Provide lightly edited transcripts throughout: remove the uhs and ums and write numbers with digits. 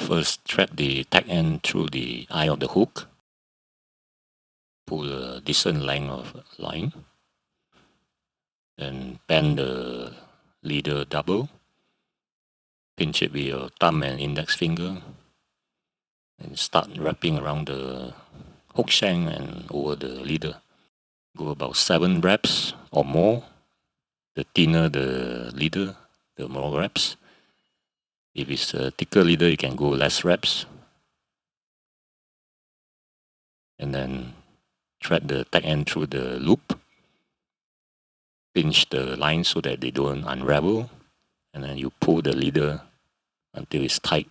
First, thread the tag end through the eye of the hook. Pull a decent length of line. Then bend the leader double. Pinch it with your thumb and index finger. And start wrapping around the hook shank and over the leader. Go about 7 reps or more. The thinner the leader, the more reps. If it's a thicker leader, you can go less reps. And then thread the tag end through the loop. Pinch the line so that they don't unravel. And then you pull the leader until it's tight.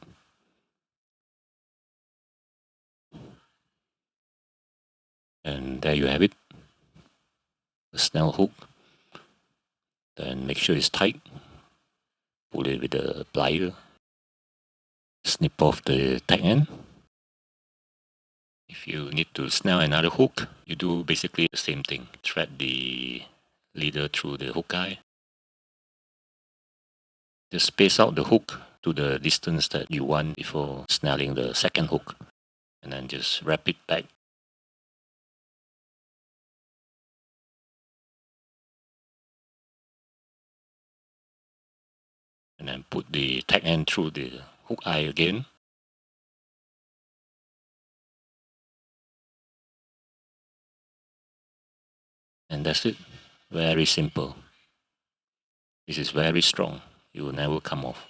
And there you have it. The Snell hook. Then make sure it's tight. Pull it with a plier. Snip off the tag end. If you need to snell another hook, you do basically the same thing. Thread the leader through the hook eye. Just space out the hook to the distance that you want before snelling the second hook. And then just wrap it back. And then put the tag end through the hook eye again. And that's it. Very simple. This is very strong. It will never come off.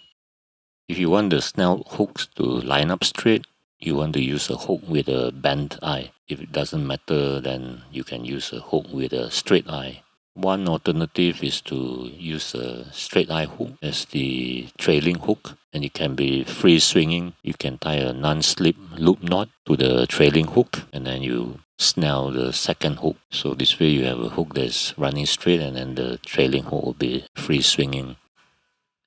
If you want the Snell hooks to line up straight, you want to use a hook with a bent eye. If it doesn't matter, then you can use a hook with a straight eye. One alternative is to use a straight eye hook as the trailing hook, and it can be free swinging. You can tie a non-slip loop knot to the trailing hook, and then you snell the second hook. So this way you have a hook that's running straight, and then the trailing hook will be free swinging.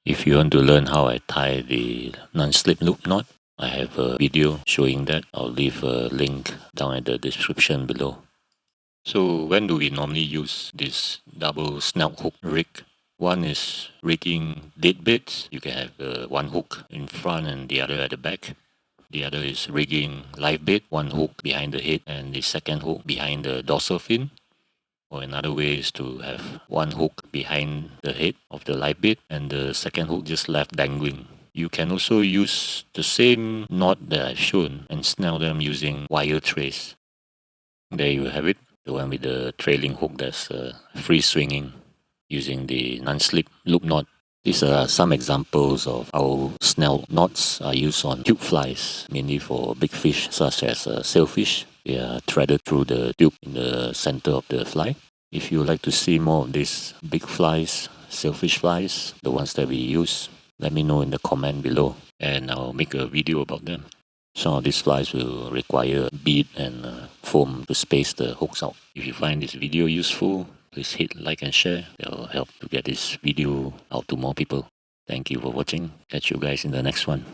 If you want to learn how I tie the non-slip loop knot, I have a video showing that. I'll leave a link down in the description below. So when do we normally use this double snout hook rig? One is rigging dead baits. You can have one hook in front and the other at the back. The other is rigging live bait, one hook behind the head and the second hook behind the dorsal fin. Or another way is to have one hook behind the head of the live bait and the second hook just left dangling. You can also use the same knot that I've shown and snell them using wire trays. There you have it. The one with the trailing hook that's free swinging using the non-slip loop knot. These are some examples of how snell knots are used on tube flies, mainly for big fish such as sailfish. They are threaded through the tube in the center of the fly. If you would like to see more of these big flies, sailfish flies, the ones that we use, let me know in the comment below and I'll make a video about them. Some of these flies will require bead and foam to space the hooks out. If you find this video useful, please hit like and share. That will help to get this video out to more people. Thank you for watching. Catch you guys in the next one.